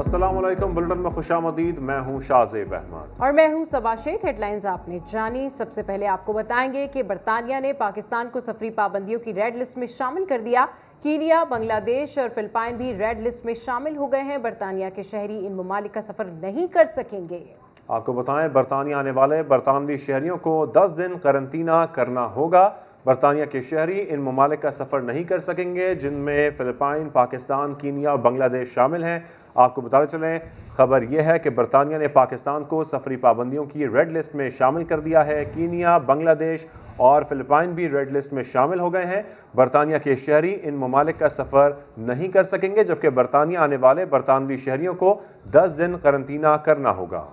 अस्सलामुअलैकुम, बुलेटिन में खुशामदीद। मैं हूं शाहज़ेब अहमद और मैं हूं सबा शेख। हेडलाइंस आपने जानी। सबसे पहले आपको बताएंगे कि बरतानिया ने पाकिस्तान को सफरी पाबंदियों की रेड लिस्ट में शामिल कर दिया। कीनिया, बांग्लादेश और फिलिपाइन भी रेड लिस्ट में शामिल हो गए हैं। बरतानिया के शहरी इन ममालिक का सफर नहीं कर सकेंगे। आपको बताएं, बरतानिया आने वाले बरतानवी शहरियों को 10 दिन करंतना करना होगा। बरतानिया के शहरी इन ममालिक का सफ़र नहीं कर सकेंगे, जिनमें फ़िलिपाइन, पाकिस्तान, कीनिया और बांग्लादेश शामिल हैं। आपको बताते चलें, खबर यह है कि बरतानिया ने पाकिस्तान को सफरी पाबंदियों की रेड लिस्ट में शामिल कर दिया है। कीनिया, बांग्लादेश और फ़िलिपाइन भी रेड लिस्ट में शामिल हो गए हैं। बरतानिया के शहरी इन ममालिक का सफ़र नहीं कर सकेंगे, जबकि बरतानिया आने वाले बरतानवी शहरियों को 10 दिन करंतना करना होगा।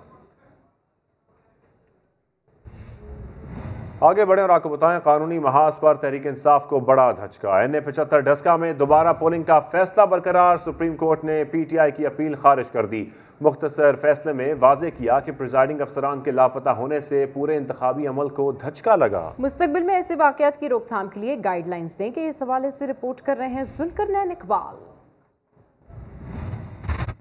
आगे बढ़े और आपको बताएं, कानूनी महाज पर तहरीक इंसाफ को बड़ा धचका। NA-75 डस्का में दोबारा पोलिंग का फैसला बरकरार। सुप्रीम कोर्ट ने PTI की अपील खारिज कर दी। मुख्तसर फैसले में वाजे किया कि प्रिजाइडिंग अफसरान के लापता होने से पूरे इंतखाबी अमल को धचका लगा। मुस्तकबिल में ऐसे वाकयात की रोकथाम के लिए गाइडलाइंस दें कि इस हवाले से रिपोर्ट कर रहे हैं जुल्करनैन इकबाल।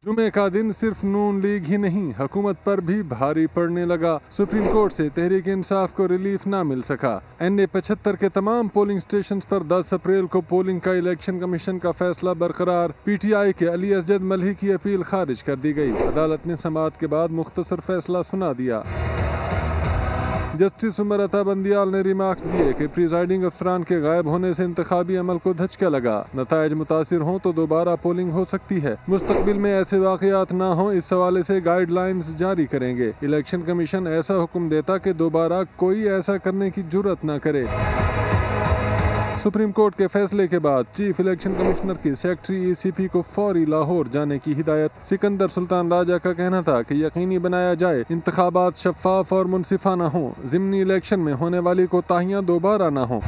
जुमे का दिन सिर्फ नून लीग ही नहीं, हुकूमत पर भी भारी पड़ने लगा। सुप्रीम कोर्ट से तहरीक इंसाफ को रिलीफ ना मिल सका। NA-75 के तमाम पोलिंग स्टेशन पर 10 अप्रैल को पोलिंग का इलेक्शन कमीशन का फैसला बरकरार। PTI के अली असजद मलही की अपील खारिज कर दी गई। अदालत ने समाअत के बाद मुख्तसर फैसला सुना दिया। जस्टिस उमर अता बंदियाल ने रिमार्क्स दिए कि प्रिजाइडिंग अफसरान के गायब होने से इंतखाबी अमल को धचका लगा। नताइज मुतासिर हों तो दोबारा पोलिंग हो सकती है। मुस्तकबिल में ऐसे वाकयात ना हों, इस हवाले से गाइडलाइंस जारी करेंगे। इलेक्शन कमीशन ऐसा हुक्म देता कि दोबारा कोई ऐसा करने की जुर्रत ना करे। सुप्रीम कोर्ट के फैसले के बाद चीफ इलेक्शन कमिश्नर की सेक्रेटरी ECP को फौरी लाहौर जाने की हिदायत। सिकंदर सुल्तान राजा का कहना था कि यकीनी बनाया जाए इंतखाबात शफाफ और मुनसिफाना हों, ज़िमनी इलेक्शन में होने वाली कोताहियां दोबारा ना हों।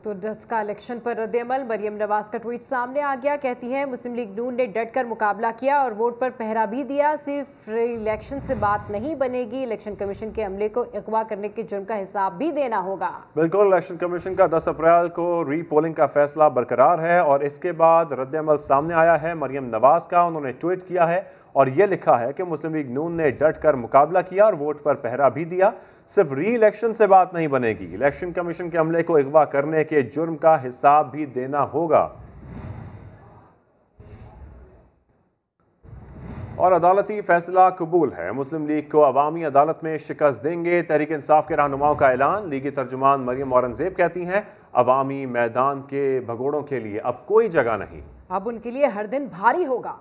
तो डस्का इलेक्शन पर रद्द-ए-अमल। मरियम नवाज का ट्वीट सामने आ गया। कहती हैं, मुस्लिम लीग नून ने डट कर मुकाबला किया और वोट पर पहरा भी दिया। सिर्फ इलेक्शन से बात नहीं बनेगी, इलेक्शन कमीशन के अमले को अगवा करने के जुर्म का हिसाब भी देना होगा। बिल्कुल, इलेक्शन कमीशन का 10 अप्रैल को री पोलिंग का फैसला बरकरार है और इसके बाद रद्द-ए-अमल सामने आया है मरियम नवाज का। उन्होंने ट्वीट किया है और ये लिखा है कि मुस्लिम लीग नून ने डट कर मुकाबला किया और वोट पर पहरा भी दिया। सिर्फ री इलेक्शन से बात नहीं बनेगी, इलेक्शन कमीशन के अमले को अगवा करने के जुर्म का हिसाब भी देना होगा। और अदालती फैसला कबूल है, मुस्लिम लीग को अवामी अदालत में शिकस्त देंगे। तहरीक इंसाफ के रहनुमाओं का ऐलान। लीगी तर्जुमान मरियम औरंगजेब कहती हैं, अवामी मैदान के भगोड़ों के लिए अब कोई जगह नहीं। अब उनके लिए हर दिन भारी होगा।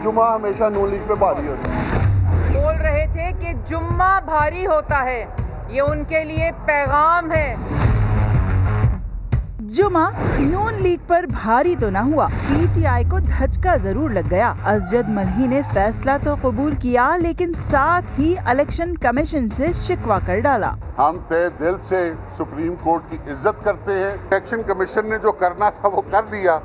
जुम्मा हमेशा नून लीग पे भारी होता है। बोल रहे थे कि जुम्मा भारी होता है, ये उनके लिए पैगाम है। जुमा नून लीग पर भारी तो न हुआ, PTI को धचका जरूर लग गया। असजद मलही ने फैसला तो कबूल किया, लेकिन साथ ही इलेक्शन कमीशन से शिकवा कर डाला। हम तहे दिल से सुप्रीम कोर्ट की इज्जत करते हैं। इलेक्शन कमीशन ने जो करना था वो कर लिया।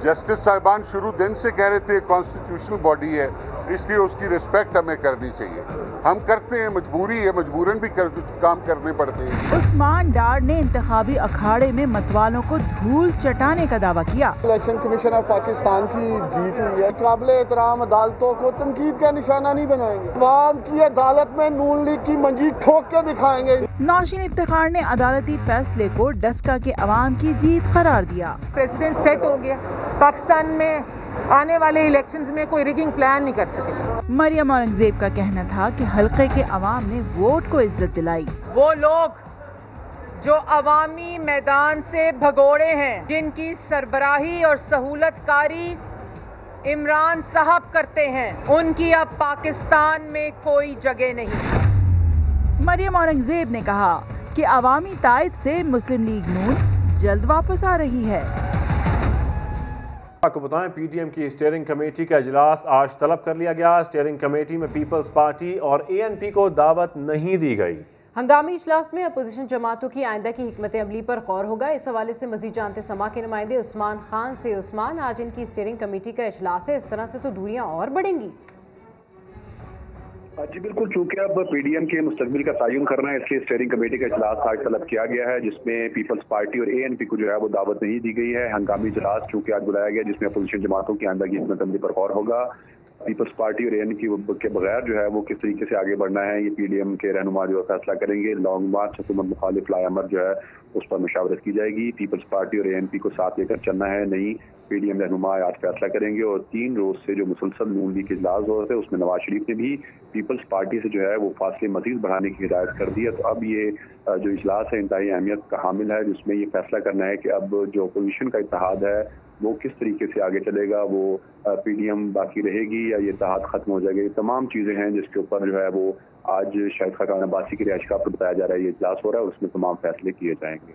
जस्टिस साहिबान शुरू दिन से कह रहे थे कॉन्स्टिट्यूशनल बॉडी है, इसलिए उसकी रिस्पेक्ट हमें करनी चाहिए। हम करते हैं, मजबूरी है, मजबूरन भी काम करने पड़ते हैं। उस्मान डार ने इंतखाबी अखाड़े में मतवालों को धूल चटाने का दावा किया। इलेक्शन कमीशन ऑफ पाकिस्तान की जीत हुई है, काबिले एहतराम अदालतों को तनकीद का निशाना नहीं बनाएंगे। अवाम की अदालत में नून लीग की मंजी ठोक के दिखाएंगे। नौशीन इफ्तिखार ने अदालती फैसले को डस्का के अवाम की जीत करार दिया। प्रेसिडेंट सेट हो गया, पाकिस्तान में आने वाले इलेक्शंस में कोई रिगिंग प्लान नहीं कर सकेगा। मरियम औरंगजेब का कहना था कि हल्के के अवाम ने वोट को इज्जत दिलाई। वो लोग जो अवामी मैदान से भगोड़े हैं, जिनकी सरबराही और सहूलतकारी इमरान साहब करते हैं, उनकी अब पाकिस्तान में कोई जगह नहीं। मरियम औरंगजेब ने कहा कि अवामी तायद से मुस्लिम लीग नून जल्द वापस आ रही है। आपको बताएं, PTM की स्टीयरिंग कमेटी का इजलास आज तलब कर लिया गया। स्टीयरिंग कमेटी में पीपल्स पार्टी और ANP को दावत नहीं दी गई। हंगामी इजलास में अपोजिशन जमातों की आइंदा की हिकमत अमली पर गौर होगा। इस हवाले से मजीद जानते समा के नुमाइंदे उस्मान खान से। उस्मान, आज इनकी स्टीयरिंग कमेटी का इजलास है, इस तरह से तो दूरियां और बढ़ेंगी। जी बिल्कुल, चूंकि अब पीडीएम के मुस्तकबिल का तयन करना है, इसलिए स्टीयरिंग कमेटी का इजलास आज तलब किया गया है, जिसमें पीपल्स पार्टी और एएनपी को जो है वो दावत नहीं दी गई है। हंगामी इजलास चूंकि आज बुलाया गया, जिसमें अपोजिशन जमातों की आइंदा की हिकमत पर गौर होगा। पीपल्स पार्टी और एएनपी के बगैर जो है वो किस तरीके से आगे बढ़ना है, ये पीडीएम के रहनुमा जो फैसला करेंगे। लॉन्ग मार्च हुकूमत मुखालिफ लायामर जो है उस पर मशावरत की जाएगी। पीपल्स पार्टी और एएनपी को साथ लेकर चलना है, नहीं पीडीएम रहनुमा आज फैसला करेंगे। और 3 रोज से जो मुसलसल नून लीग के इजलास हो रहे थे, उसमें नवाज शरीफ ने भी पीपल्स पार्टी से जो है वो फासले मजीद बढ़ाने की हिदायत कर दी है। तो अब ये जो इजलास है इंतहाई अहमियत का हामिल है, जिसमें ये फैसला करना है कि अब जो अपोजिशन का इत्तेहाद है वो किस तरीके से आगे चलेगा, वो पीडीएम बाकी रहेगी या ये इत्तेहाद खत्म हो जाएगा। ये तमाम चीजें हैं जिसके ऊपर जो है वो आज शाहिद खाकान अब्बासी की रिहाइश का बताया जा रहा है, ये इजलास हो रहा है, उसमें तमाम फैसले किए जाएंगे।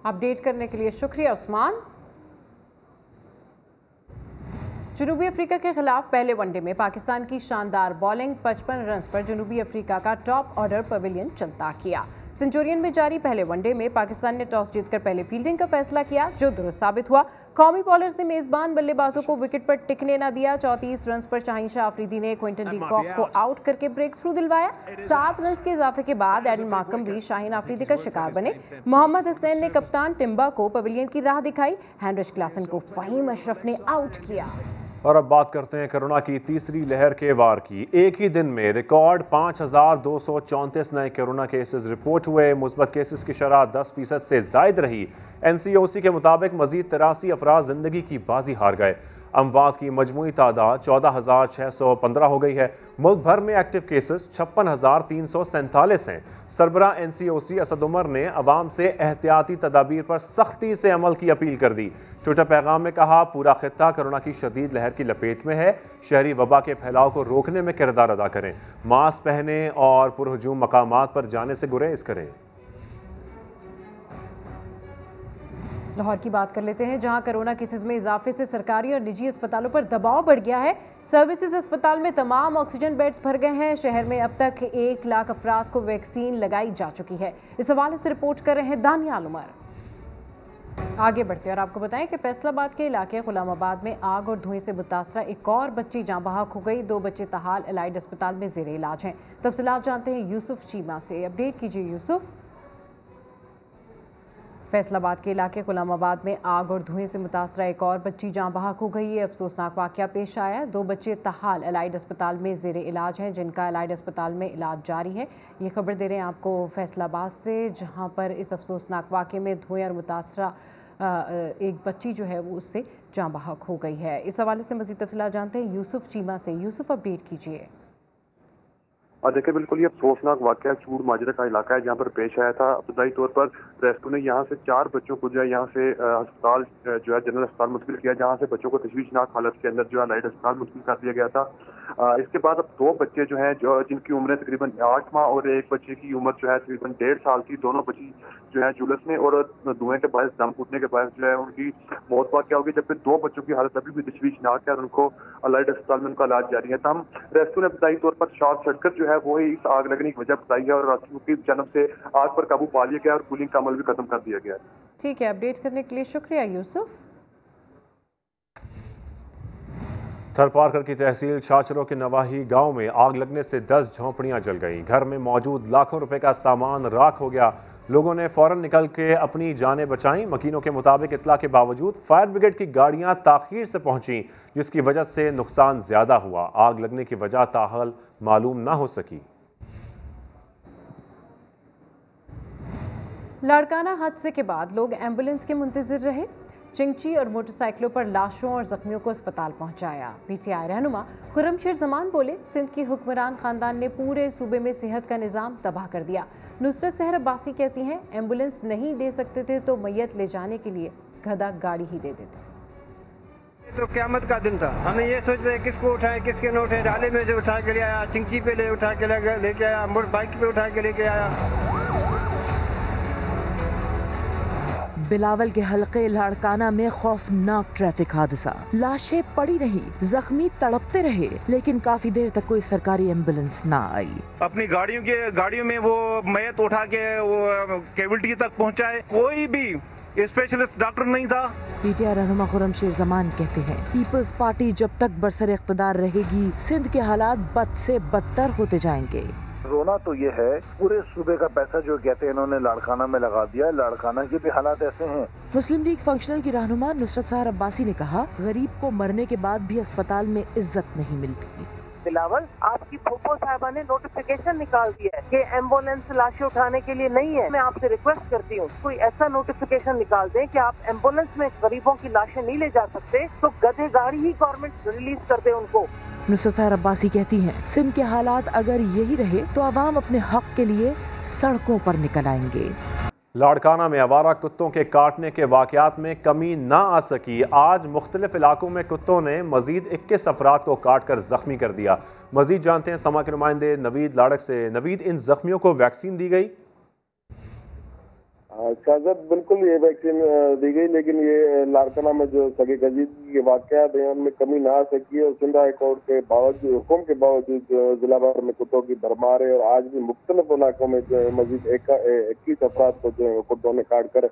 अपडेट करने के लिए शुक्रिया उस्मान। जनूबी अफ्रीका के खिलाफ पहले वनडे में पाकिस्तान की शानदार बॉलिंग, 55 रन पर जनूबी अफ्रीका का टॉप ऑर्डर पवेलियन चलता किया। सेंचुरियन में जारी पहले वनडे में पाकिस्तान ने टॉस जीतकर पहले फील्डिंग का फैसला किया, जो दुरुस्त साबित हुआ। कौमी बॉलर्स ने मेजबान बल्लेबाजों को विकेट पर टिकने न दिया। 34 रन पर शाहीन शाह अफरीदी ने क्विंटन डी कॉक को आउट करके ब्रेक थ्रू दिलवाया। 7 रन के इजाफे के बाद एडन मार्कम भी शाहीन अफरीदी का शिकार बने। मोहम्मद हसनैन ने कप्तान टिम्बा को पवेलियन की राह दिखाई। हेनरिच क्लासन को फहीम अशरफ ने आउट किया। और अब बात करते हैं कोरोना की तीसरी लहर के वार की। एक ही दिन में रिकॉर्ड 5234 नए कोरोना केसेस रिपोर्ट हुए। मुस्बत केसेस की शरह 10% से जायद रही। एनसीओसी के मुताबिक मजीद 83 अफराद जिंदगी की बाजी हार गए। अमवात की मजमूई तादाद 14,615 हो गई है। मुल्क भर में एक्टिव केसेस 56,347 हैं। सरबराह एनसीओसी असद उमर ने अवाम से एहतियाती तदाबीर पर सख्ती से अमल की अपील कर दी। ट्विटर पैगाम में कहा, पूरा खित्ता कोरोना की शदीद लहर की लपेट में है। शहरी वबा के फैलाव को रोकने में किरदार अदा करें। मास्क पहने और पुरहजूम मकामात पर जाने से गुरेज करें। लाहौर की बात कर लेते हैं, जहां कोरोना केसेस में इजाफे से सरकारी और निजी अस्पतालों पर दबाव बढ़ गया है। सर्विसेज अस्पताल में तमाम ऑक्सीजन बेड्स भर गए हैं। शहर में अब तक 1 लाख अफराद को वैक्सीन लगाई जा चुकी है। इस हवाले से रिपोर्ट कर रहे हैं दानियाल उमर। आगे बढ़ते हैं और आपको बताएं कि फैसलाबाद के इलाके गुलामाबाद में आग और धुएं से मुतासरा एक और बच्ची जाँ बहक हो गई। 2 बच्चे ताहाल एलाइड अस्पताल में जेर इलाज हैं। तफसीलात जानते हैं यूसुफ चीमा से। अपडेट कीजिए यूसुफ। फैसलाबाद के इलाके गुलामाबाद में आग और धुएं से मुतासरा एक और बच्ची जाँ बहक हो गई है। अफसोसनाक वाक़या पेश आया। 2 बच्चे ताहाल एलाइड अस्पताल में ज़ेर इलाज हैं, जिनका एलाइड अस्पताल में इलाज जारी है। ये खबर दे रहे हैं आपको फैसलाबाद से, जहां पर इस अफसोसनाक वाक़े में धुएं और मुतासरा एक बच्ची जो है वो उससे जाँ बहक हो गई है। इस हवाले से मज़ीद तफसीलात जानते हैं यूसुफ चीमा से। यूसुफ, अपडेट कीजिए। और देखिए, बिल्कुल ये अफसोसनाक वाकया चूड़ माजरा का इलाका है, जहाँ पर पेश आया था। इब्तदाई तौर पर रेस्क्यू ने यहाँ से 4 बच्चों को जो है यहाँ से अस्पताल जो है जनरल अस्पताल मुंतकिल किया, जहाँ से बच्चों को तशवीशनाक हालत के अंदर जो है एलाइड अस्पताल मुंतकिल कर दिया गया था। इसके बाद अब 2 बच्चे जो हैं, जो जिनकी उम्र तकरीबन 8 माह और एक बच्चे की उम्र जो है तकरीबन 1.5 साल की, दोनों बच्ची जो है जुलस में और धुएं के बायस, दम घुटने के बायस जो है उनकी मौत वाक़या होगी। जबकि 2 बच्चों की हालत अभी भी तशवीशनाक है और उनको एलाइड अस्पताल में उनका इलाज जारी है। तो हम रेस्क्यू ने इब्तदाई तौर पर शॉर्ट सर्किट जो है वो ही इस आग लगने की वजह बताई है और रेस्क्यू की जानब से आग पर काबू पा लिया गया और कूलिंग का अमल भी खत्म कर दिया गया है। ठीक है, अपडेट करने के लिए शुक्रिया यूसुफ। थरपारकर की तहसील छाछरों के नवाही गांव में आग लगने से 10 झोंपड़ियां जल गईं। घर में मौजूद लाखों रुपए का सामान राख हो गया। लोगों ने फौरन निकल के अपनी जानें बचाईं। मकीनों के मुताबिक इत्तला के बावजूद फायर ब्रिगेड की गाड़ियां ताखीर से पहुंची, जिसकी वजह से नुकसान ज्यादा हुआ। आग लगने की वजह ताहल मालूम ना हो सकी। लाड़काना हादसे के बाद लोग एम्बुलेंस के मुंतजिर रहे। चिंची और मोटरसाइकिलों पर लाशों और जख्मियों को अस्पताल पहुंचाया। पीटीआई रहनुमा खुर्रमशेर जमान बोले, सिंध की हुक्मरान खानदान ने पूरे सूबे में सेहत का निज़ाम तबाह कर दिया। नुसरत सहर अब्बासी कहती हैं, एम्बुलेंस नहीं दे सकते थे तो मैयत ले जाने के लिए गधा गाड़ी ही दे देते। तो क़यामत का दिन था। हमें ये सोच रहे किसको उठाए किसके न उठाए। डाले में से उठा के ले आया, चिंची पे ले उठा के लेके आया, मोटर बाइक पे उठा के लेके आया। बिलावल के हलके लाड़काना में खौफनाक ट्रैफिक हादसा। लाशें पड़ी रही, जख्मी तड़पते रहे, लेकिन काफी देर तक कोई सरकारी एम्बुलेंस ना आई। अपनी गाड़ियों में वो मैयत उठा के वो कैजुअल्टी तक पहुंचाए। कोई भी स्पेशलिस्ट डॉक्टर नहीं था। पीटीआई रहनुमा खुर्रम शेर जमान कहते हैं पीपल्स पार्टी जब तक बरसर इख्तिदार रहेगी सिंध के हालात बद से बदतर होते जाएंगे। रोना तो ये है पूरे सूबे का पैसा जो कहते हैं इन्होंने लाड़काना में लगा दिया, लाड़काना के भी हालात ऐसे हैं। मुस्लिम लीग फंक्शनल की रहनुमा नुसरत सहर अब्बासी ने कहा गरीब को मरने के बाद भी अस्पताल में इज्जत नहीं मिलती। बिलावल, आपकी फूफो साहिबा ने नोटिफिकेशन निकाल दिया है कि एम्बुलेंस लाशें उठाने के लिए नहीं है। मैं आपसे रिक्वेस्ट करती हूँ कोई ऐसा नोटिफिकेशन निकाल दें कि आप एम्बुलेंस में गरीबों की लाशें नहीं ले जा सकते तो गधे गाड़ी ही गवर्नमेंट रिलीज कर दे उनको। नुसरत सहर अब्बासी कहती हैं सिंध के हालात अगर यही रहे तो आवाम अपने हक के लिए सड़कों पर निकल आएंगे। लाड़काना में आवारा कुत्तों के काटने के वाक़यात में कमी ना आ सकी। आज मुख्तलिफ इलाकों में कुत्तों ने मजीद 21 अफराद को काट कर जख्मी कर दिया। मजीद जानते हैं समा के नुमाइंदे नवीद लाड़क से। नवीद, इन जख्मियों को वैक्सीन दी गई? शाहजद, बिल्कुल ये वैक्सीन दी गई, लेकिन ये लाड़काना में जो सगे कजीदगी के वाक़यात हैं उनमें कमी ना आ सकी है। सिंध हाई कोर्ट के बावजूद हुक्म के बावजूद जिला भर में कुत्तों की भरमार है और आज भी मुख्तलिफ इलाकों में जो है मजीद 21 अफराद को जो है कुत्तों ने काट कर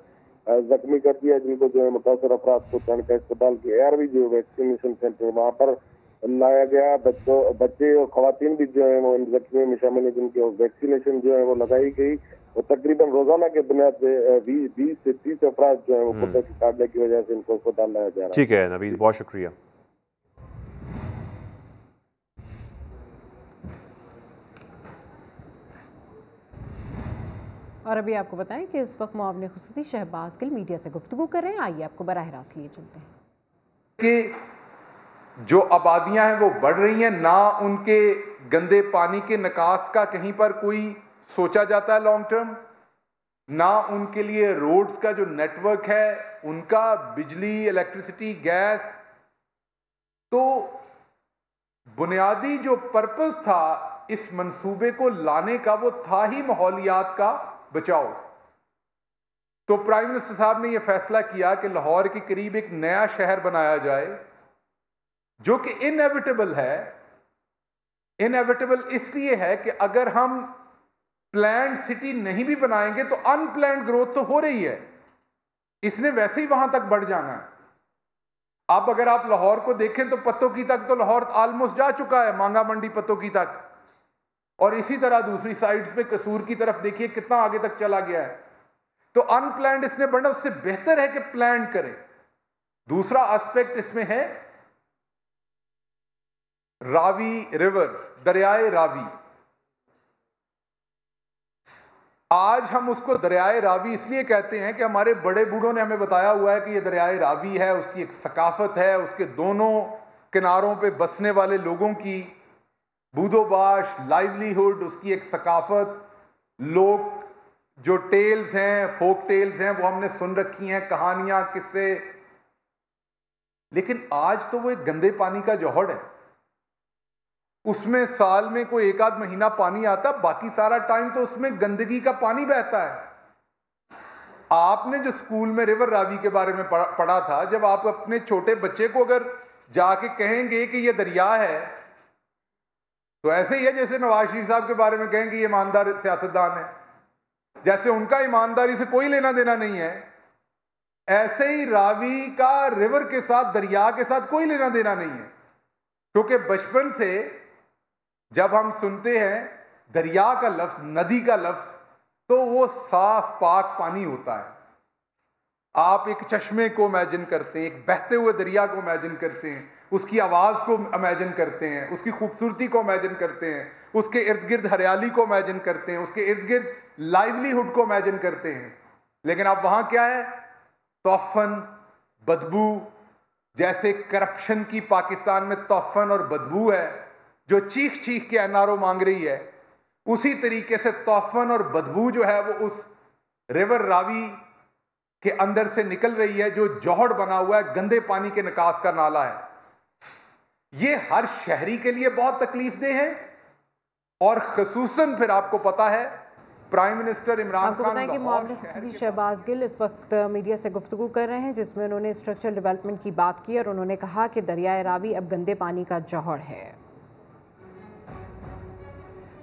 जख्मी कर दिया, जिनको जो है मुतासर अफराद को तनका अस्पताल के ARV जो वैक्सीनेशन सेंटर वहाँ पर लाया गया। बच्चे और खवातीन भी जो है वो इन जख्मियों में शामिल है जिनकी वैक्सीनेशन जो है वो लगाई गई। वो तकरीबन रोजाना के बुनियाद पे 20 से 30 अफराद जो है वो कुत्ते की काटने की वजह से इनको अस्पताल लाया जा रहा है। ठीक है नवीद, बहुत शुक्रिया। और अभी आपको बताएं कि इस वक्त मुआविन खुसूसी शहबाज गिल मीडिया से गुफ्तगू कर रहे हैं। आइए आपको बराह रास्त लिए चलते हैं कि जो आबादियां हैं वो बढ़ रही हैं, ना उनके गंदे पानी के निकास का कहीं पर कोई सोचा जाता है लॉन्ग टर्म, ना उनके लिए रोड्स का जो नेटवर्क है उनका, बिजली, इलेक्ट्रिसिटी, गैस। तो बुनियादी जो पर्पस था इस मंसूबे को लाने का वो था ही माहौलियात का बचाव। तो प्राइम मिनिस्टर साहब ने यह फैसला किया कि लाहौर के करीब एक नया शहर बनाया जाए जो कि इनएविटेबल है। इनएविटेबल इसलिए है कि अगर हम प्लान्ड सिटी नहीं भी बनाएंगे तो अनप्लान्ड ग्रोथ तो हो रही है, इसने वैसे ही वहां तक बढ़ जाना है। अब अगर आप लाहौर को देखें तो पत्तों तक तो लाहौर ऑलमोस्ट जा चुका है, मांगा मंडी पत्तों तक, और इसी तरह दूसरी साइड्स पे कसूर की तरफ देखिए कितना आगे तक चला गया है। तो अनप्लान्ड इसने बढ़ना, उससे बेहतर है कि प्लान करें। दूसरा एस्पेक्ट इसमें है रावी रिवर, दरियाए रावी। आज हम उसको दरियाए रावी इसलिए कहते हैं कि हमारे बड़े बूढ़ों ने हमें बताया हुआ है कि ये दरियाए रावी है, उसकी एक सकाफत है, उसके दोनों किनारों पे बसने वाले लोगों की बूदोबाश, लाइवलीहुड, उसकी एक सकाफत, लोग जो टेल्स हैं, फोक टेल्स हैं, वो हमने सुन रखी हैं, कहानियां, किस्से। लेकिन आज तो वो एक गंदे पानी का जौहर है। उसमें साल में कोई एक आध महीना पानी आता, बाकी सारा टाइम तो उसमें गंदगी का पानी बहता है। आपने जो स्कूल में रिवर रावी के बारे में पढ़ा था, जब आप अपने छोटे बच्चे को अगर जाके कहेंगे कि ये दरिया है, तो ऐसे ही है जैसे नवाज शरीफ साहब के बारे में कहेंगे ये ईमानदार सियासतदान है, जैसे उनका ईमानदारी से कोई लेना देना नहीं है। ऐसे ही रावी का रिवर के साथ, दरिया के साथ कोई लेना देना नहीं है, क्योंकि बचपन से जब हम सुनते हैं दरिया का लफ्ज, नदी का लफ्ज, तो वो साफ पाक पानी होता है। आप एक चश्मे को इमेजिन करते हैं, एक बहते हुए दरिया को इमेजिन करते हैं, उसकी आवाज को इमेजिन करते हैं, उसकी खूबसूरती को इमेजिन करते हैं, उसके इर्द गिर्द हरियाली को इमेजिन करते हैं, उसके इर्द गिर्द लाइवलीहुड को इमेजिन करते हैं। लेकिन अब वहां क्या है? तौफन, बदबू। जैसे करप्शन की पाकिस्तान में तौफन और बदबू है जो चीख चीख के NRO मांग रही है, उसी तरीके से तौफन और बदबू जो है वो उस रिवर रावी के अंदर से निकल रही है, जो जौहर बना हुआ है, गंदे पानी के निकास का नाला है। ये हर शहरी के लिए बहुत तकलीफदेह है, और खसूसन फिर आपको पता है प्राइम मिनिस्टर इमरान खान, आपको बताएं कि मुआविन खुसूसी शहबाज गिल इस वक्त मीडिया से गुफ्तगू कर रहे हैं, जिसमें उन्होंने स्ट्रक्चरल डेवलपमेंट की बात की और उन्होंने कहा कि दरियाए रावी अब गंदे पानी का जौहर है।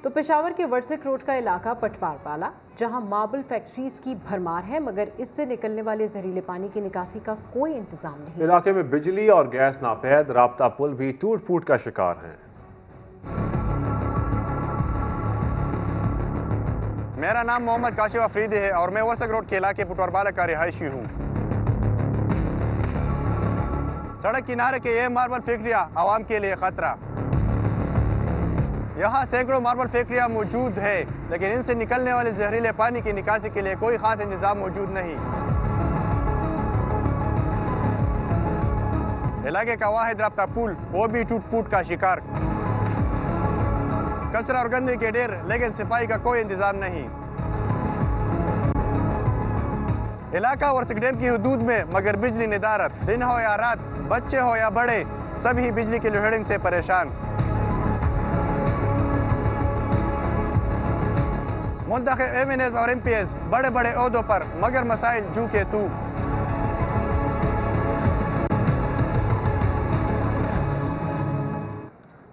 तो पेशावर के वर्सिक रोड का इलाका पटवार वाला जहां मार्बल फैक्ट्रीज की भरमार है, मगर इससे निकलने वाले जहरीले पानी की निकासी का कोई इंतजाम नहीं। इलाके में बिजली और गैस नापैद, राब्ता पुल भी टूट फूट का शिकार हैं। मेरा नाम मोहम्मद काशिफ अफरीदी है और मैं वर्सक रोड के इलाके पुटवारबाला का रिहायशी हूँ। सड़क किनारे के ये मार्बल फैक्ट्रियाँ आवाम के लिए खतरा। यहाँ सैकड़ों मार्बल फैक्ट्रियाँ मौजूद है, लेकिन इनसे निकलने वाले जहरीले पानी की निकासी के लिए कोई खास इंतजाम मौजूद नहीं। इलाके का वाहिद राब्ता पुल वो भी टूट फूट का शिकार। कचरा और गंदगी के ढेर, लेकिन सफाई का कोई इंतजाम नहीं। इलाका वर्सक डैम की हदूद में, मगर बिजली निदारत। दिन हो या रात, बच्चे हो या बड़े, सभी बिजली की लोडशेडिंग से परेशान। मुंतखब MNAs और MPs बड़े बड़े ओहदों पर, मगर मसाइल जू के तू।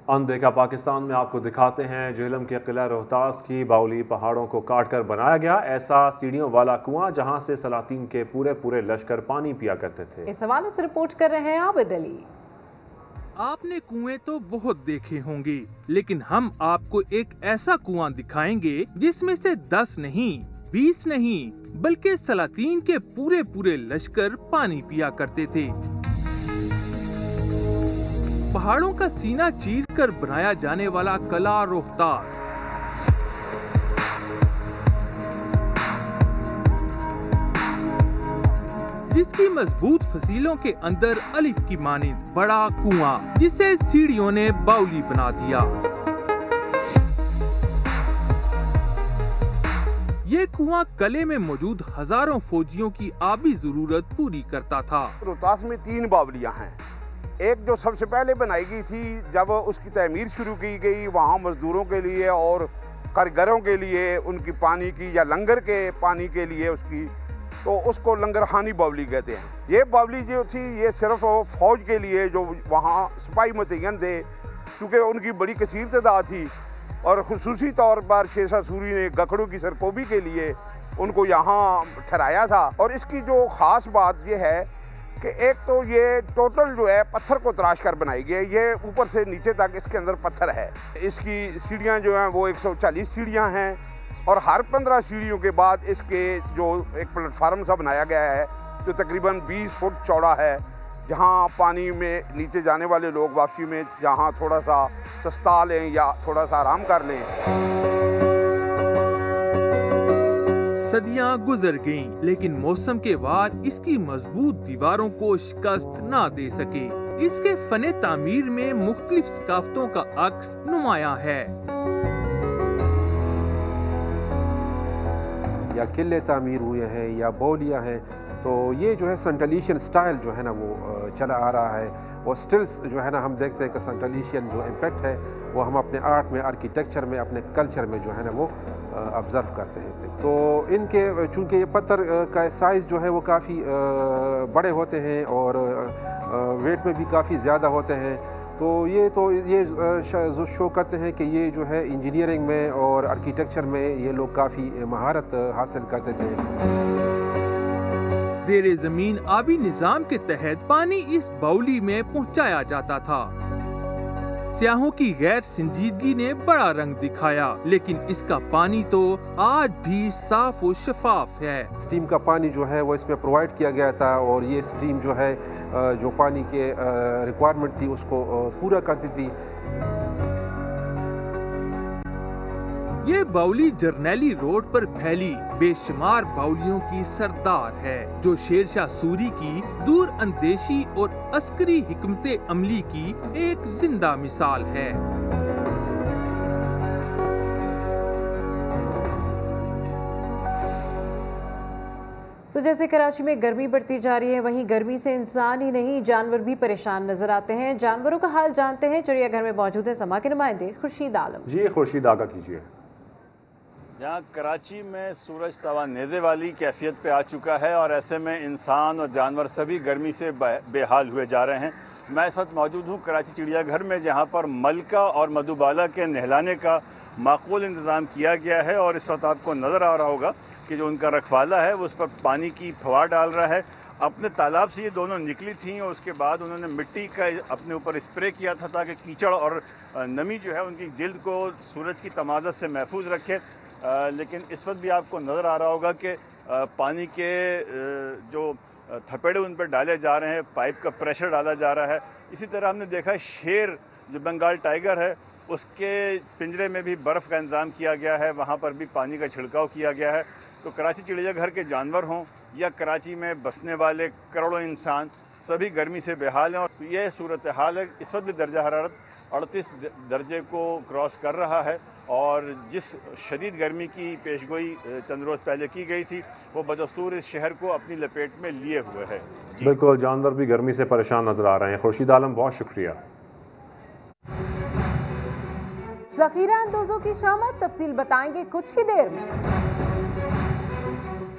अनदेखा पाकिस्तान में आपको दिखाते हैं जेहलम के किला रोहतास की बाउली पहाड़ों को काटकर बनाया गया ऐसा सीढ़ियों वाला कुआं जहां से सलातीन के पूरे पूरे लश्कर पानी पिया करते थे। इस हवाले से रिपोर्ट कर रहे हैं आबिद अली। आपने कुएं तो बहुत देखे होंगे, लेकिन हम आपको एक ऐसा कुआं दिखाएंगे जिसमें से 10 नहीं, 20 नहीं, बल्कि सलातीन के पूरे पूरे लश्कर पानी पिया करते थे। पहाड़ों का सीना चीर कर बनाया जाने वाला किला रोहतास जिसकी मजबूत फसीलों के अंदर अलिफ की मानिंद बड़ा कुआं, जिसे सीढ़ियों ने बाउली बना दिया। ये कुआं किले में मौजूद हजारों फौजियों की आबी जरूरत पूरी करता था। रोहतास में 3 बावलियां हैं। एक जो सबसे पहले बनाई गई थी, जब उसकी तमीर शुरू की गई, वहाँ मजदूरों के लिए और कारीगरों के लिए उनकी पानी की या लंगर के पानी के लिए उसकी, तो उसको लंगरखानी बावली कहते हैं। ये बावली जो थी ये सिर्फ फौज के लिए, जो वहाँ सिपाही मुतय्यन थे, क्योंकि उनकी बड़ी कसीर तादाद थी और खुसूसी तौर पर शेरशाह सूरी ने गखड़ों की सरकोबी के लिए उनको यहाँ ठहराया था। और इसकी जो ख़ास बात ये है कि एक तो ये टोटल जो है पत्थर को तराश कर बनाई गई है। ये ऊपर से नीचे तक इसके अंदर पत्थर है। इसकी सीढ़ियाँ जो हैं वो 140 सीढ़ियाँ हैं और हर 15 सीढ़ियों के बाद इसके जो एक प्लेटफार्म सा बनाया गया है जो तकरीबन 20 फुट चौड़ा है, जहाँ पानी में नीचे जाने वाले लोग वापसी में जहाँ थोड़ा सा सस्ता लें या थोड़ा सा आराम कर लें। सदियां गुजर गईं, लेकिन मौसम के वार इसकी मजबूत दीवारों को शिकस्त ना दे सके। इसके फने तामीर में मुख्तलिफ सकाफतों का अक्स नुमायां है। या किले तामीर हुए हैं या बौलियाँ हैं, तो ये जो है सेंट्रलिशियन स्टाइल जो है ना वो चला आ रहा है। और स्टिल्स जो है ना हम देखते हैं कि सेंट्रलिशियन जो इम्पैक्ट है वो हम अपने आर्ट में, आर्किटेक्चर में, अपने कल्चर में जो है ना वो ऑब्ज़र्व करते हैं। तो इनके चूँकि ये पत्थर का साइज़ जो है वो काफ़ी बड़े होते हैं और वेट में भी काफ़ी ज़्यादा होते हैं, तो ये शो करते हैं कि ये जो है इंजीनियरिंग में और आर्किटेक्चर में ये लोग काफ़ी महारत हासिल करते थे। ज़ेरे ज़मीन आबी निज़ाम के तहत पानी इस बाउली में पहुंचाया जाता था। सियाहों की गैर संजीदगी ने बड़ा रंग दिखाया, लेकिन इसका पानी तो आज भी साफ और शफाफ है। स्टीम का पानी जो है वो इसमें प्रोवाइड किया गया था और ये स्टीम जो है जो पानी के रिक्वायरमेंट थी उसको पूरा करती थी। ये बाउली जरनैली रोड पर फैली बेशुमार बाउलियों की सरदार है, जो शेरशाह सूरी की दूर अंदेशी और अस्करी हिकमते अमली की एक जिंदा मिसाल है। तो जैसे कराची में गर्मी बढ़ती जा रही है, वहीं गर्मी से इंसान ही नहीं जानवर भी परेशान नजर आते हैं। जानवरों का हाल जानते हैं, चिड़ियाघर में मौजूद है समा के नुमाइंदे खुर्शीद आलम। जी खुर्शीद, आगा कीजिए। जहाँ कराची में सूरज तवा नेज़े वाली कैफियत पे आ चुका है और ऐसे में इंसान और जानवर सभी गर्मी से बेहाल हुए जा रहे हैं। मैं इस वक्त मौजूद हूँ कराची चिड़ियाघर में, जहाँ पर मलका और मधुबाला के नहलाने का माकूल इंतज़ाम किया गया है। और इस वक्त आपको नज़र आ रहा होगा कि जो उनका रखवाला है वो उस पर पानी की फवार डाल रहा है। अपने तालाब से ये दोनों निकली थी और उसके बाद उन्होंने मिट्टी का अपने ऊपर स्प्रे किया था ताकि कीचड़ और नमी जो है उनकी जिल्द को सूरज की तमाज़त से महफूज रखे। लेकिन इस वक्त भी आपको नज़र आ रहा होगा कि पानी के जो थपेड़े उन पर डाले जा रहे हैं, पाइप का प्रेशर डाला जा रहा है। इसी तरह हमने देखा है शेर जो बंगाल टाइगर है उसके पिंजरे में भी बर्फ़ का इंतज़ाम किया गया है, वहाँ पर भी पानी का छिड़काव किया गया है। तो कराची चिड़ियाघर के जानवर हों या कराची में बसने वाले करोड़ों इंसान, सभी गर्मी से बेहाल हैं। और यह सूरत हाल है। इस वक्त भी दर्जा हरारत 38 दर्जे को क्रॉस कर रहा है और जिस शदीद गर्मी की पेशगोई चंद रोज़ पहले की गई थी वो बदस्तूर इस शहर को अपनी लपेट में लिए हुए है। बिल्कुल, जानवर भी गर्मी से परेशान नजर आ रहे हैं। खुर्शीद आलम, बहुत शुक्रिया। ज़ख़ीरा अंदोज़ों की शामत, तफसील बताएंगे कुछ ही देर में।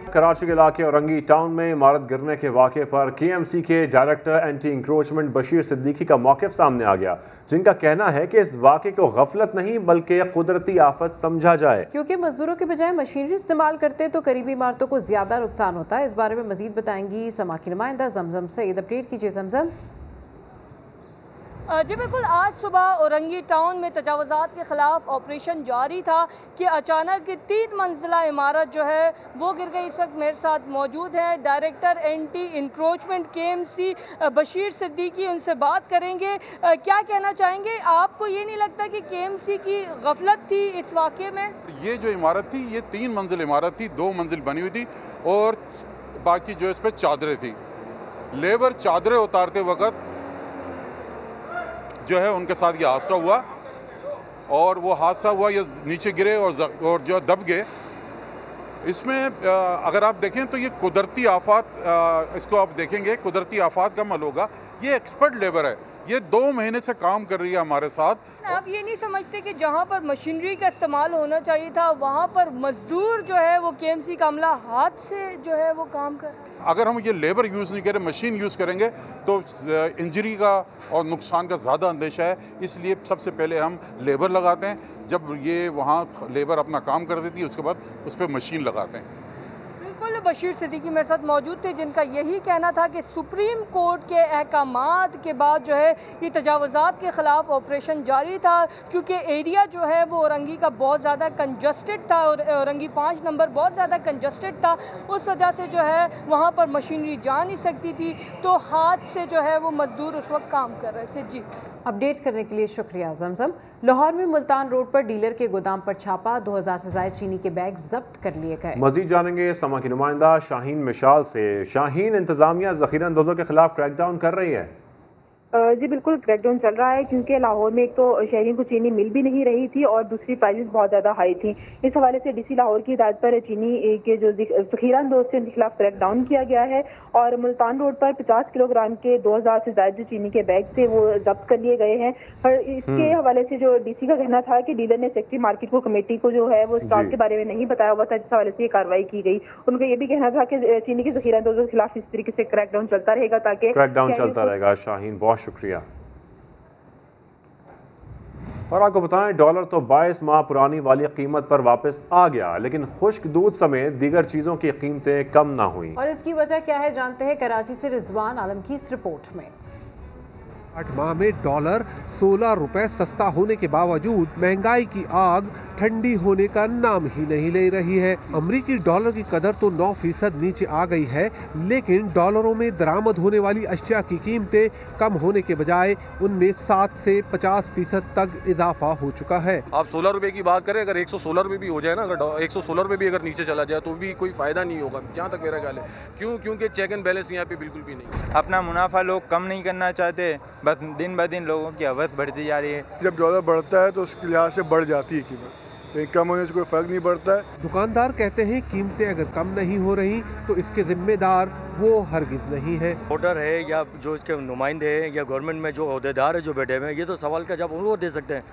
कराची के इलाके औरंगी टाउन में इमारत गिरने के वाक़े पर KMC के director anti encroachment Bashir Siddiqui का मौक़िफ़ सामने आ गया, जिनका कहना है कि इस वाक़े को गफलत नहीं बल्कि कुदरती आफत समझा जाए। क्योंकि मजदूरों के बजाय मशीनरी इस्तेमाल करते तो करीबी इमारतों को ज्यादा नुकसान होता है। इस बारे में मजीद बताएंगी समा की नुमाइंदा जमजम सईद। अपडेट कीजिए जमजम। जी बिल्कुल, आज सुबह औरंगी टाउन में तजावुज़ात के ख़िलाफ़ ऑपरेशन जारी था कि अचानक 3 मंजिला इमारत जो है वो गिर गई। इस वक्त मेरे साथ मौजूद है director anti encroachment KMC Bashir Siddiqui, उनसे बात करेंगे। क्या कहना चाहेंगे? आपको ये नहीं लगता कि KMC की गफलत थी इस वाक़े में? ये जो इमारत थी ये 3 मंजिल इमारत थी, 2 मंजिल बनी हुई थी और बाकी जो इस पर चादरें थी। लेबर चादरें उतारते वक्त जो है उनके साथ ये हादसा हुआ और वो हादसा हुआ, ये नीचे गिरे और जो दब गए। इसमें अगर आप देखें तो ये कुदरती आफात, इसको आप देखेंगे कुदरती आफात का अमल होगा। ये एक्सपर्ट लेबर है, ये 2 महीने से काम कर रही है हमारे साथ। आप ये नहीं समझते कि जहाँ पर मशीनरी का इस्तेमाल होना चाहिए था वहाँ पर मजदूर जो है वो KMC का अमला हाथ से जो है वो काम कर? अगर हम ये लेबर यूज़ नहीं करें, मशीन यूज़ करेंगे तो इंजरी का और नुकसान का ज़्यादा अंदेशा है। इसलिए सबसे पहले हम लेबर लगाते हैं। जब ये वहाँ लेबर अपना काम कर देती है उसके बाद उस पर मशीन लगाते हैं। बिल्कुल, बशीर सिद्दीकी मेरे साथ मौजूद थे जिनका यही कहना था कि सुप्रीम कोर्ट के अहकामात के बाद जो है ये तजावुज़ात के ख़िलाफ़ ऑपरेशन जारी था, क्योंकि एरिया जो है वो औरंगी का बहुत ज़्यादा कंजस्टेड था और औरंगी 5 नंबर बहुत ज़्यादा कंजस्टेड था। उस वजह से जो है वहाँ पर मशीनरी जा नहीं सकती थी, तो हाथ से जो है वो मज़दूर उस वक्त काम कर रहे थे। जी, अपडेट करने के लिए शुक्रिया जमजम। लाहौर में मुल्तान रोड पर डीलर के गोदाम पर छापा, 2000 से ज़ायद चीनी के बैग जब्त कर लिए गए। मजीद जानेंगे समा की नुमाइंदा शाहीन मिशाल से। शाहीन, इंतजामिया ज़ख़ीरा अंदोज़ों के खिलाफ क्रैकडाउन कर रही है? जी बिल्कुल, क्रैकडाउन चल रहा है क्योंकि लाहौर में एक तो शहरियों को चीनी मिल भी नहीं रही थी और दूसरी प्राइसेस बहुत ज़्यादा हाई थी। इस हवाले से DC लाहौर की हिदायत पर चीनी के जो ज़ख़ीरा अंदोज़ थे उनके खिलाफ क्रैकडाउन किया गया है और मुल्तान रोड पर 50 किलोग्राम के 2000 से ज़्यादा जो चीनी के बैग थे वो जब्त कर लिए गए हैं। और इसके हवाले से जो DC का कहना था कि डीलर ने सेक्रेटरी मार्केट को, कमेटी को जो है वो स्टॉक के बारे में नहीं बताया हुआ था, जिस हवाले से ये कार्रवाई की गई। उनका ये भी कहना था कि चीनी के ज़ख़ीरा अंदोज़ों के खिलाफ इस तरीके से क्रैकडाउन चलता रहेगा ताकि क्रैकडाउन चलता रहेगा। शाहीन, बहुत शुक्रिया। और आपको बताएं, डॉलर तो 22 माह पुरानी वाली कीमत पर वापस आ गया, लेकिन खुश्क दूध समेत दीगर चीज़ों की कीमतें कम ना हुई। और इसकी वजह क्या है जानते हैं कराची से रिजवान आलम की इस रिपोर्ट में। 8 माह में डॉलर 16 रुपए सस्ता होने के बावजूद महंगाई की आग ठंडी होने का नाम ही नहीं ले रही है। अमरीकी डॉलर की कदर तो 9% नीचे आ गई है, लेकिन डॉलरों में दरामद होने वाली अशिया की कीमतें कम होने के बजाय उनमें 7 से 50% तक इजाफा हो चुका है। आप 16 रुपए की बात करें, अगर 116 रुपए भी हो जाए ना, अगर 116 रुपए भी अगर नीचे चला जाए तो भी कोई फायदा नहीं होगा, जहाँ तक मेरा ख्याल है। क्योंकि चेक एंड बैलेंस यहाँ पे बिल्कुल भी नहीं। अपना मुनाफा लोग कम नहीं करना चाहते, बस दिन ब दिन लोगों की हवस बढ़ती जा रही है। जब डॉलर बढ़ता है तो उसके लिहाज से बढ़ जाती है कीमत, लेकिन कम होने से कोई फर्क नहीं पड़ता है। दुकानदार कहते हैं कीमतें अगर कम नहीं हो रही तो इसके जिम्मेदार वो हरगिज नहीं है। वोटर है या जो इसके नुमाइंदे हैं या गवर्नमेंट में जो ओहदेदार है जो बैठे हुए हैं, ये तो सवाल का जवाब वो दे सकते हैं।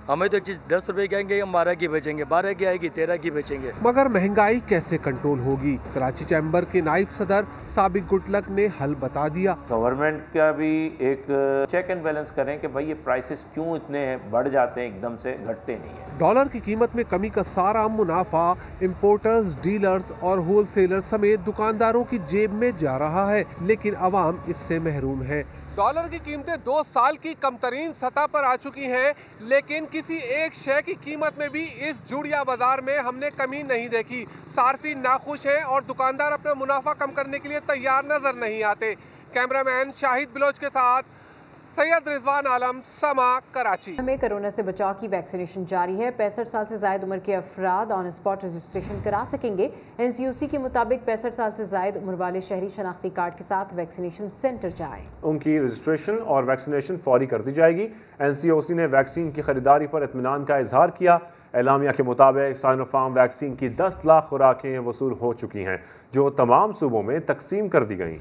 हमें तो एक चीज़ 10 रुपए की आएंगे, हम 12 की बेचेंगे, 12 की आएगी 13 की बेचेंगे। मगर महंगाई कैसे कंट्रोल होगी? कराची चैम्बर के नायब सदर साबिक गुटलक ने हल बता दिया। गवर्नमेंट का भी एक चेक एंड बैलेंस करें कि भाई ये प्राइसेस क्यों इतने बढ़ जाते हैं, एकदम से घटते नहीं है। डॉलर की कीमत में कमी का सारा मुनाफा इम्पोर्टर्स, डीलर्स और होलसेलर समेत दुकानदारों की जेब में जा रहा है, लेकिन अवाम इससे महरूम है। डॉलर की कीमतें 2 साल की कमतरीन सतह पर आ चुकी हैं, लेकिन किसी एक शय की कीमत में भी इस जुड़िया बाजार में हमने कमी नहीं देखी। सार्फिन नाखुश हैं और दुकानदार अपना मुनाफा कम करने के लिए तैयार नजर नहीं आते। कैमरामैन शाहिद बिलोच के साथ सैयद रिजवान आलम, समा, कराची। में कोरोना से बचाव की वैक्सीनेशन जारी है। 65 साल से जायद उम्र के अफराद ऑन स्पॉट रजिस्ट्रेशन करा सकेंगे। NCOC के मुताबिक 65 साल से जायद उम्र वाले शहरी शनाख्ती कार्ड के साथ वैक्सीनेशन सेंटर जाएं। उनकी रजिस्ट्रेशन और वैक्सीनेशन फौरी कर दी जाएगी। NCOC ने वैक्सीन की खरीदारी पर इत्मीनान का इजहार किया। एलामिया के मुताबिक साइनोफार्म वैक्सीन की 10 लाख खुराकें वसूल हो चुकी हैं, जो तमाम सूबों में तकसीम कर दी गई।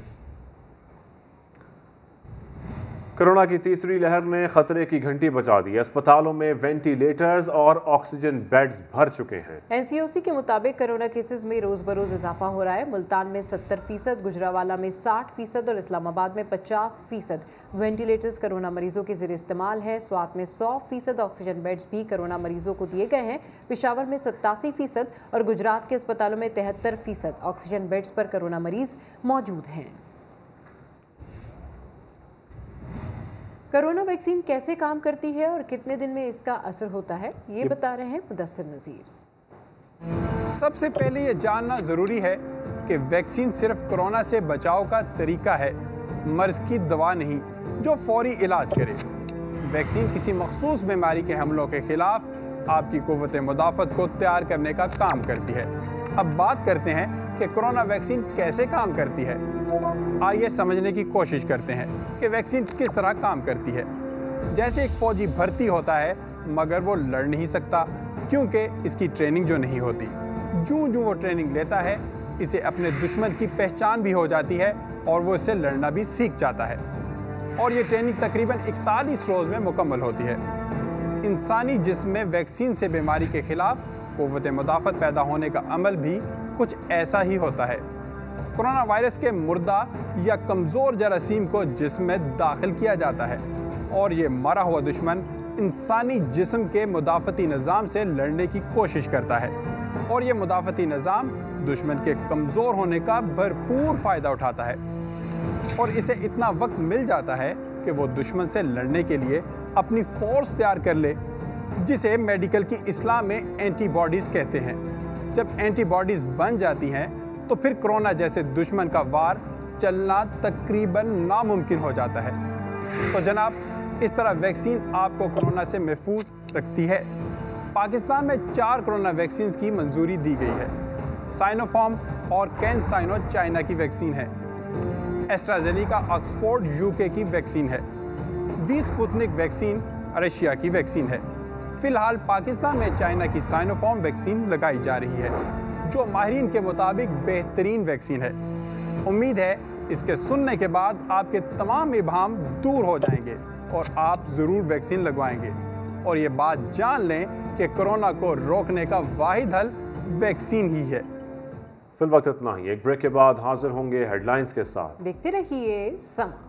कोरोना की तीसरी लहर ने खतरे की घंटी बजा दी। अस्पतालों में वेंटिलेटर्स और ऑक्सीजन बेड्स भर चुके हैं। NCOC के मुताबिक कोरोना केसेस में रोज बरोज इजाफा हो रहा है। मुल्तान में 70%, गुजरावाला में 60% और इस्लामाबाद में 50% वेंटिलेटर्स कोरोना मरीजों के ज़रिए इस्तेमाल है। स्वात में 100% ऑक्सीजन बेड्स भी कोरोना मरीजों को दिए गए हैं। पेशावर में 87% और गुजरात के अस्पतालों में 73% ऑक्सीजन बेड्स पर कोरोना मरीज मौजूद हैं। कोरोना वैक्सीन कैसे काम करती है और कितने दिन में इसका असर होता है, ये बता रहे हैं मुदस्सिर नज़ीर। सबसे पहले ये जानना ज़रूरी है कि वैक्सीन सिर्फ कोरोना से बचाव का तरीका है, मर्ज़ की दवा नहीं जो फौरी इलाज करे। वैक्सीन किसी मखसूस बीमारी के हमलों के खिलाफ आपकी कुव्वत मुदाफ़त को तैयार करने का काम करती है। अब बात करते हैं कि कोरोना वैक्सीन कैसे काम करती है। आइए समझने की कोशिश करते हैं कि वैक्सीन किस तरह काम करती है। जैसे एक फौजी भर्ती होता है मगर वो लड़ नहीं सकता क्योंकि इसकी ट्रेनिंग जो नहीं होती। जूं वो ट्रेनिंग लेता है इसे अपने दुश्मन की पहचान भी हो जाती है और वो इससे लड़ना भी सीख जाता है। और ये ट्रेनिंग तकरीबन 41 रोज़ में मुकम्मल होती है। इंसानी जिस्म में वैक्सीन से बीमारी के खिलाफ कुव्वत मुदाफ़त पैदा होने का अमल भी कुछ ऐसा ही होता है। कोरोना वायरस के मुर्दा या कमज़ोर जरासीम को जिस्म में दाखिल किया जाता है और ये मरा हुआ दुश्मन इंसानी जिस्म के मुदाफ़ती निज़ाम से लड़ने की कोशिश करता है और ये मुदाफ़ती निज़ाम दुश्मन के कमज़ोर होने का भरपूर फ़ायदा उठाता है और इसे इतना वक्त मिल जाता है कि वो दुश्मन से लड़ने के लिए अपनी फ़ोर्स तैयार कर ले, जिसे मेडिकल की इस्लाह में एंटीबॉडीज़ कहते हैं। जब एंटीबॉडीज़ बन जाती हैं तो फिर कोरोना जैसे दुश्मन का वार चलना तकरीबन नामुमकिन हो जाता है। तो जनाब, इस तरह वैक्सीन आपको कोरोना से महफूज रखती है। पाकिस्तान में 4 कोरोना वैक्सीन की मंजूरी दी गई है। साइनोफार्म और कैनसाइनो चाइना की वैक्सीन है। एस्ट्राजेनेका ऑक्सफोर्ड UK की वैक्सीन है। वी स्पुतनिक वैक्सीन रशिया की वैक्सीन है। फिलहाल पाकिस्तान में चाइना की साइनोफार्म वैक्सीन लगाई जा रही है, जो माहिरीन के मुताबिक बेहतरीन वैक्सीन है। उम्मीद है इसके सुनने के बाद आपके तमाम इबाम दूर हो जाएंगे और आप ज़रूर वैक्सीन लगवाएंगे और ये बात जान लें कि कोरोना को रोकने का वाहिद हल वैक्सीन ही है। फिल वक्त इतना ही। एक ब्रेक के बाद हाजिर होंगे हेडलाइंस के साथ। देखते रहिए समा।